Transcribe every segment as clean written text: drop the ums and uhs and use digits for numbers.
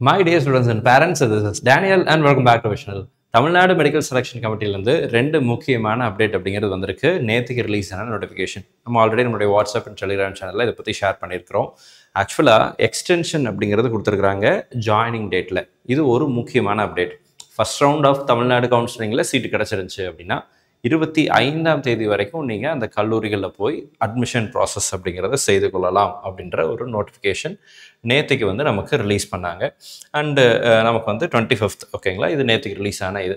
My dear students and parents, this is Daniel and welcome back to Vishnu. Tamil Nadu medical selection கமிட்டிலேருந்து ரெண்டு முக்கியமான update அப்படிங்கிறது வந்திருக்கு. நேற்றுக்கு ரிலீஸ் ஆன நோட்டிஃபிகேஷன் நம்ம ஆல்ரெடி நம்மளுடைய வாட்ஸ்அப் அண்ட் டெலிகிராம் சேனலில் இதை பற்றி ஷேர் பண்ணியிருக்கிறோம். ஆக்சுவலாக எக்ஸ்டென்ஷன் அப்படிங்கிறது கொடுத்துருக்குறாங்க ஜாயினிங் டேட்டில். இது ஒரு முக்கியமான update. First round of Tamil Nadu கவுன்சிலிங்கில் சீட்டு கிடச்சிருந்துச்சு அப்படின்னா 25ஆம் தேதி வரைக்கும் நீங்கள் அந்த கல்லூரிகளில் போய் அட்மிஷன் ப்ராசஸ் அப்படிங்கிறத செய்து கொள்ளலாம் அப்படின்ற ஒரு நோட்டிஃபிகேஷன் நேற்றுக்கு வந்து நமக்கு ரிலீஸ் பண்ணாங்க. அண்டு நமக்கு வந்து 25th ஓகேங்களா, இது நேற்றுக்கு ரிலீஸ் ஆன இது.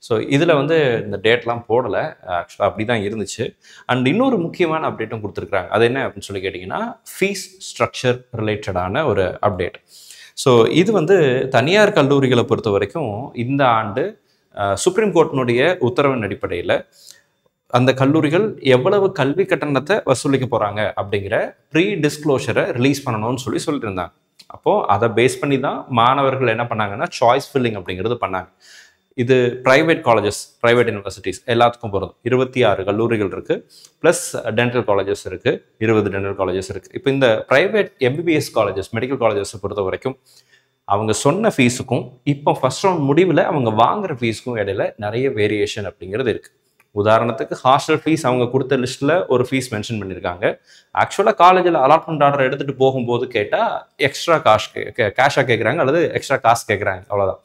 ஸோ இதில் வந்து இந்த டேட்லாம் போடலை, ஆக்சுவலாக அப்படி தான் இருந்துச்சு. அண்ட் இன்னொரு முக்கியமான அப்டேட்டும் கொடுத்துருக்குறாங்க. அது என்ன அப்படின்னு சொல்லி கேட்டிங்கன்னா, ஃபீஸ் ஸ்ட்ரக்சர் ரிலேட்டடான ஒரு அப்டேட். ஸோ இது வந்து தனியார் கல்லூரிகளை பொறுத்த வரைக்கும் இந்த ஆண்டு சுப்ரீம் கோர்ட்டினுடைய உத்தரவின் அடிப்படையில் அந்த கல்லூரிகள் எவ்வளவு கல்வி கட்டணத்தை வசூலிக்க போகிறாங்க அப்படிங்கிற ப்ரீ டிஸ்க்ளோஷரை ரிலீஸ் பண்ணணும்னு சொல்லிட்டு இருந்தாங்க. அப்போது அதை பேஸ் பண்ணி தான் மாணவர்கள் என்ன பண்ணாங்கன்னா சாய்ஸ் ஃபில்லிங் அப்படிங்கிறது பண்ணாங்க. இது ப்ரைவேட் காலேஜஸ், ப்ரைவேட் யூனிவர்சிட்டிஸ் எல்லாத்துக்கும் போகிறது. 26 கல்லூரிகள் இருக்குது, ப்ளஸ் டென்டல் காலேஜஸ் இருக்குது, 20 டென்டல் காலேஜஸ் இருக்குது. இப்போ இந்த ப்ரைவேட் எம்பிபிஎஸ் காலேஜஸ், மெடிக்கல் காலேஜஸை பொறுத்த வரைக்கும் அவங்க சொன்ன ஃபீஸுக்கும் இப்போ ஃபர்ஸ்ட் ரவுண்ட் முடிவில் அவங்க வாங்குற ஃபீஸுக்கும் இடையில நிறைய வேரியேஷன் அப்படிங்கிறது இருக்குது. உதாரணத்துக்கு ஹாஸ்டல் ஃபீஸ் அவங்க கொடுத்த லிஸ்ட்டில் ஒரு ஃபீஸ் மென்ஷன் பண்ணியிருக்காங்க. ஆக்சுவலாக காலேஜில் அலாட்மெண்ட் ஆர்டர் எடுத்துகிட்டு போகும்போது கேட்டால் எக்ஸ்ட்ரா கேஷாக கேட்குறாங்க அல்லது எக்ஸ்ட்ரா காசு கேட்குறாங்க, அவ்வளோதான்.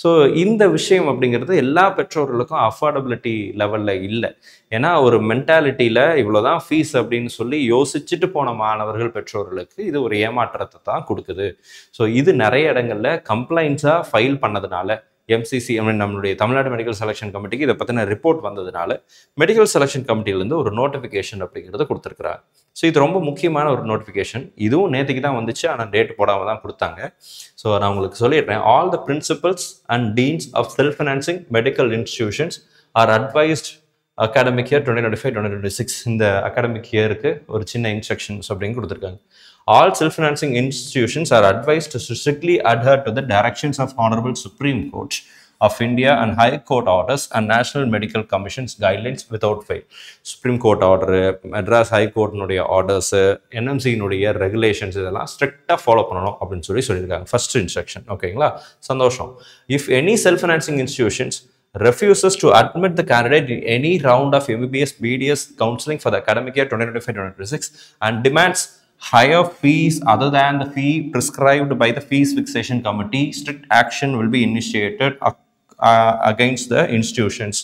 ஸோ இந்த விஷயம் அப்படிங்கிறது எல்லா பெற்றோர்களுக்கும் அஃபோர்டபிலிட்டி லெவலில் இல்லை. ஏன்னா ஒரு மென்டாலிட்டியில் இவ்வளோதான் ஃபீஸ் அப்படின்னு சொல்லி யோசிச்சுட்டு போன மாணவர்கள் பெற்றோர்களுக்கு இது ஒரு ஏமாற்றத்தை தான் கொடுக்குது. ஸோ இது நிறைய இடங்களில் கம்ப்ளைண்ட்ஸாக ஃபைல் பண்ணதுனால எம்சிசி நம்மளுடைய தமிழ்நாடு மெடிக்கல் செலெக்ஷன் கமிட்டிக்கு இதை பற்றின ரிப்போர்ட் வந்ததுனால மெடிக்கல் செலெக்ஷன் கமிட்டியிலேருந்து ஒரு நோட்டிஃபிகேஷன் அப்படிங்கிறத கொடுத்துருக்குறாங்க. ஸோ இது ரொம்ப முக்கியமான ஒரு நோட்டிஃபிகேஷன். இதுவும் நேற்றுக்கு தான் வந்துச்சு, ஆனால் டேட் போடாமல் தான் கொடுத்தாங்க. ஸோ நான் உங்களுக்கு சொல்லிடுறேன். All the principals and deans of self financing medical institutions are advised academic year 2025-2026 இந்த அகாடமிக் இயருக்கு ஒரு சின்ன இன்ஸ்ட்ரக்ஷன்ஸ் அப்படின்னு கொடுத்துருக்காங்க. All self-financing institutions are advised to strictly adhere to the directions of Honorable Supreme Court of India and High Court orders and National Medical Commission's guidelines without fail. Supreme Court order, Madras High Court nuடைய orders, NMC nuடைய regulations இதெல்லாம் ஸ்ட்ரிக்டாக follow பண்ணணும் அப்படின்னு சொல்லியிருக்காங்க. First instruction, ஓகேங்களா, சந்தோஷம். If any self-financing institutions refuses to admit the candidate in any round of MBBS BDS counseling for the academic year 2025-2026 and demands higher fees other than the fee prescribed by the fees fixation committee, strict action will be initiated against the institutions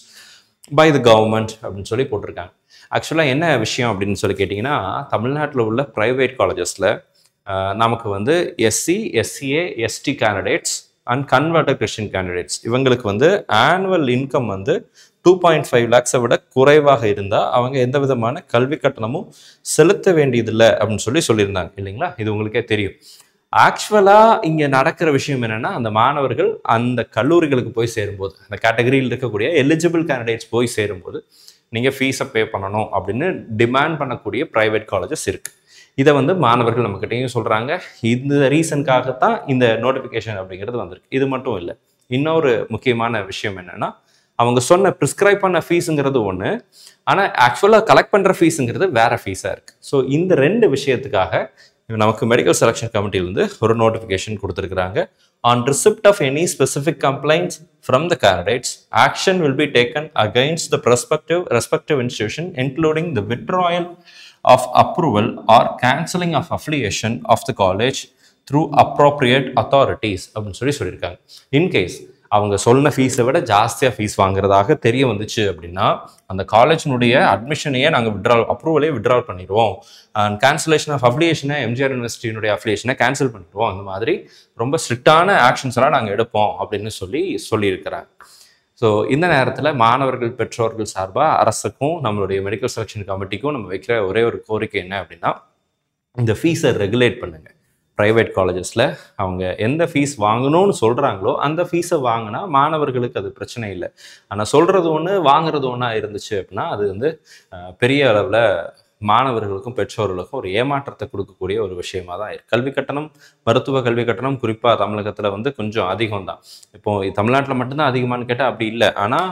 by the government அப்படின்னு சொல்லி போட்டிருக்காங்க. ஆக்சுவலாக என்ன விஷயம் அப்படின்னு சொல்லி கேட்டிங்கன்னா, தமிழ்நாட்டில் உள்ள ப்ரைவேட் காலேஜஸில் நமக்கு வந்து SC, SCA, ST candidates and converted Christian candidates இவங்களுக்கு வந்து ஆனுவல் இன்கம் வந்து 2.5 lakhs விட குறைவாக இருந்தால் அவங்க எந்த விதமான கல்வி கட்டணமும் செலுத்த வேண்டியதில்லை அப்படின்னு சொல்லியிருந்தாங்க இல்லைங்களா. இது உங்களுக்கே தெரியும். ஆக்சுவலாக இங்கே நடக்கிற விஷயம் என்னென்னா, அந்த மாணவர்கள் அந்த கல்லூரிகளுக்கு போய் சேரும்போது, அந்த கேட்டகரியில் இருக்கக்கூடிய எலிஜிபிள் கேண்டிடேட்ஸ் போய் சேரும்போது நீங்கள் ஃபீஸை பே பண்ணணும் அப்படின்னு டிமாண்ட் பண்ணக்கூடிய ப்ரைவேட் காலேஜஸ் இருக்குது. இதை வந்து மாணவர்கள் நம்மக்கிட்டையும் சொல்கிறாங்க. இந்த ரீசனுக்காகத்தான் இந்த நோட்டிஃபிகேஷன் அப்படிங்கிறது வந்திருக்கு. இது மட்டும் இல்லை, இன்னொரு முக்கியமான விஷயம் என்னென்னா, அவங்க சொன்ன ப்ரிஸ்கிரைப் பண்ண ஃபீஸுங்கிறது ஒன்று, ஆனால் ஆக்சுவலாக கலெக்ட் பண்ணுற ஃபீஸுங்கிறது வேறு ஃபீஸாக இருக்குது. ஸோ இந்த ரெண்டு விஷயத்துக்காக நமக்கு மெடிக்கல் செலெக்ஷன் கமிட்டியிலேருந்து ஒரு நோட்டிஃபிகேஷன் கொடுத்துருக்குறாங்க. On receipt of any specific complaints from the candidates, action will be taken against the respective institution including the withdrawal of approval or cancelling of affiliation of the college through appropriate authorities அப்படின்னு சொல்லியிருக்காங்க. In case அவங்க சொன்ன ஃபீஸை விட ஜாஸ்தியாக fees வாங்குறதாக தெரிய வந்துச்சு அப்படின்னா அந்த காலேஜினுடைய அட்மிஷனையே நாங்கள் அப்ரூவலே விட்ரால் பண்ணிடுவோம், அண்ட் கேன்சலேஷன் ஆஃப் அஃபிலியேஷனை, எம்ஜிஆர் யூனிவர்சிட்டியினுடைய அஃபிலியேஷனை கேன்சல் பண்ணிடுவோம், அந்த மாதிரி ரொம்ப ஸ்ட்ரிக்டான ஆக்ஷன்ஸ் எல்லாம் நாங்கள் எடுப்போம் அப்படின்னு சொல்லியிருக்கிறாங்க. ஸோ இந்த நேரத்தில் மாணவர்கள் பெற்றோர்கள் சார்பாக அரசுக்கும் நம்மளுடைய மெடிக்கல் செலெக்ஷன் கமிட்டிக்கும் நம்ம வைக்கிற ஒரே ஒரு கோரிக்கை என்ன அப்படின்னா, இந்த ஃபீஸை ரெகுலேட் பண்ணுங்கள். ப்ரைவேட் காலேஜஸில் அவங்க எந்த ஃபீஸ் வாங்கணும்னு சொல்கிறாங்களோ அந்த ஃபீஸை வாங்கினா மாணவர்களுக்கு அது பிரச்சனை இல்லை. ஆனால் சொல்கிறது ஒன்று, வாங்குறது ஒன்றா இருந்துச்சு அப்படின்னா அது வந்து பெரிய அளவில் மாணவர்களுக்கும் பெற்றோர்களுக்கும் ஒரு ஏமாற்றத்தை கொடுக்கக்கூடிய ஒரு விஷயமா தான் இருக்குது. கல்வி கட்டணம், மருத்துவ கல்வி கட்டணம் குறிப்பாக தமிழகத்தில் வந்து கொஞ்சம் அதிகம் தான். இப்போது தமிழ்நாட்டில் மட்டும்தான் அதிகமானு கேட்டால் அப்படி இல்லை. ஆனால்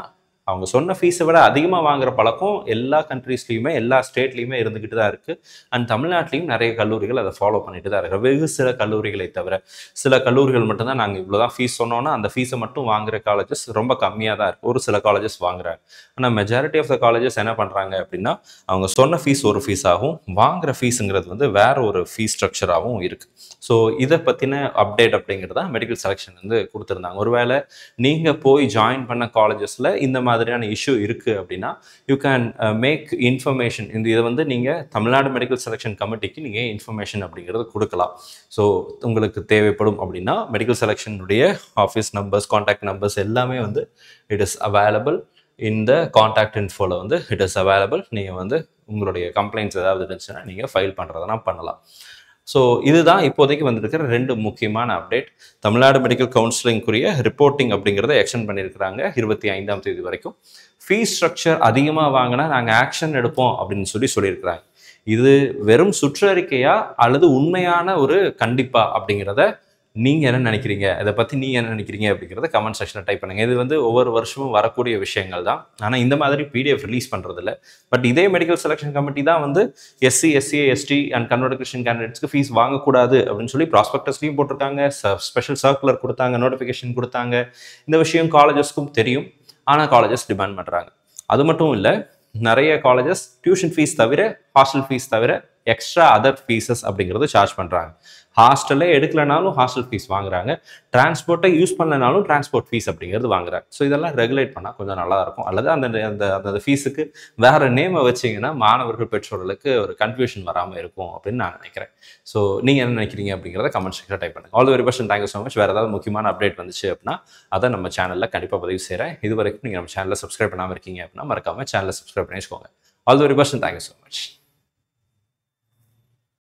அவங்க சொன்ன ஃபீஸை விட அதிகமாக வாங்குற பழக்கம் எல்லா கண்ட்ரீஸ்லையுமே எல்லா ஸ்டேட்லையுமே இருந்துக்கிட்டு தான் இருக்குது. அண்ட் தமிழ்நாட்டிலையும் நிறைய கல்லூரிகள் அதை ஃபாலோ பண்ணிட்டு தான் இருக்கு. வெகு சில கல்லூரிகளை தவிர சில கல்லூரிகள் மட்டும்தான் நாங்கள் இவ்வளோதான் ஃபீஸ் சொன்னோன்னா அந்த ஃபீஸை மட்டும் வாங்குற காலேஜஸ் ரொம்ப கம்மியாக தான் இருக்குது. ஒரு சில காலேஜஸ் வாங்குறாங்க. ஆனால் மெஜாரிட்டி ஆஃப் த காலேஜஸ் என்ன பண்ணுறாங்க அப்படின்னா அவங்க சொன்ன ஃபீஸ் ஒரு ஃபீஸ் ஆகும், வாங்குற ஃபீஸுங்கிறது வந்து வேற ஒரு ஃபீஸ் ஸ்ட்ரக்சராகவும் இருக்குது. ஸோ இதை பற்றின அப்டேட் அப்படிங்கிறது தான் மெடிக்கல் செலெக்ஷன் வந்து கொடுத்துருந்தாங்க. ஒருவேளை நீங்கள் போய் ஜாயின் பண்ண காலேஜஸில் இந்த மாதிரியான இஷ்யூ இருக்குது அப்படின்னா யூ கேன் மேக் இன்ஃபர்மேஷன். இதை வந்து நீங்கள் தமிழ்நாடு மெடிக்கல் செலெக்ஷன் கமிட்டிக்கு நீங்கள் இன்ஃபர்மேஷன் அப்படிங்கிறது கொடுக்கலாம். ஸோ உங்களுக்கு தேவைப்படும் அப்படின்னா மெடிக்கல் செலெக்ஷனுடைய ஆஃபீஸ் நம்பர்ஸ், கான்டாக்ட் நம்பர்ஸ் எல்லாமே வந்து இட் இஸ் அவைலபிள். இந்த கான்டாக்ட் இன்ஃபோவில் வந்து இட் இஸ் அவைலபிள். நீங்கள் வந்து உங்களுடைய கம்ப்ளைண்ட்ஸ் ஏதாவது இருந்துச்சுன்னா நீங்கள் ஃபைல் பண்ணுறதுனா பண்ணலாம். ஸோ இதுதான் இப்போதைக்கு வந்திருக்கிற 2 முக்கியமான அப்டேட். தமிழ்நாடு மெடிக்கல் கவுன்சிலிங்குரிய ரிப்போர்ட்டிங் அப்படிங்கிறத எக்ஸ்டெண்ட் பண்ணியிருக்கிறாங்க 25ஆம் தேதி வரைக்கும். ஃபீஸ் ஸ்ட்ரக்சர் அதிகமாக வாங்கினா நாங்கள் ஆக்ஷன் எடுப்போம் அப்படின்னு சொல்லியிருக்கிறாங்க. இது வெறும் சுற்றறிக்கையா அல்லது உண்மையான ஒரு கண்டிப்பா அப்படிங்கிறத நீங்கள் என்ன நினைக்கிறீங்க, இதை பற்றி நீங்கள் என்ன நினைக்கிறீங்க அப்படிங்கிறத கமெண்ட் செக்ஷனில் டைப் பண்ணுங்கள். இது வந்து ஒவ்வொரு வருஷமும் வரக்கூடிய விஷயங்கள் தான். ஆனால் இந்த மாதிரி பிடிஎஃப் ரிலீஸ் பண்ணுறதில்ல. பட் இதே மெடிக்கல் செலெக்ஷன் கமிட்டி தான் வந்து SC, SC, ST and convert Christian கேண்டிடேட்ஸ்க்கு ஃபீஸ் வாங்கக்கூடாது அப்படின்னு சொல்லி ப்ராஸ்பெக்டஸ்லையும் போட்டிருக்காங்க, ஸ்பெஷல் சர்க்குலர் கொடுத்தாங்க, நோட்டிஃபிகேஷன் கொடுத்தாங்க. இந்த விஷயம் காலேஜஸ்க்கும் தெரியும். ஆனால் காலேஜஸ் டிமாண்ட் பண்ணுறாங்க. அது மட்டும் இல்லை, நிறைய காலேஜஸ் டியூஷன் ஃபீஸ் தவிர, ஹாஸ்டல் ஃபீஸ் தவிர எக்ஸ்ட்ரா அதர் ஃபீஸஸ் அப்படிங்கிறது சார்ஜ் பண்ணுறாங்க. ஹாஸ்டல்லே எடுக்கலனாலும் ஹாஸ்டல் ஃபீஸ் வாங்குறாங்க, டிரான்ஸ்போர்ட்டை யூஸ் பண்ணலனாலும் டிரான்ஸ்போர்ட் ஃபீஸ் அப்படிங்கிறது வாங்குறாங்க. ஸோ இதெல்லாம் ரெகுலேட் பண்ணால் கொஞ்சம் நல்லா இருக்கும். அல்லது அந்த அந்த அந்த ஃபீஸுக்கு வேறு நேமை வச்சிங்கன்னா மாணவர்கள், பெற்றோர்களுக்கு ஒரு கன்ஃபியூஷன் வராமல் இருக்கும் அப்படின்னு நான் நினைக்கிறேன். ஸோ நீங்கள் என்ன நினைக்கிறீங்க அப்படிங்கிறத கமெண்ட் செக்ஷனில் டைப் பண்ணுங்கள். All the very best and thank you so much. வேறு ஏதாவது முக்கியமான அப்டேட் வந்துச்சு அப்படின்னா அதை நம்ம சேனலில் கண்டிப்பாக பதிவு செய்கிறேன். இது வரைக்கும் நீங்கள் நம்ம சேனலில் சப்ஸ்கிரைப் பண்ணாமல் இருக்கீங்க அப்படின்னா மறக்காமல் சேனலை சப்ஸ்கிரைப் பண்ணி வச்சுக்கோங்க. All the very best and thank you so much.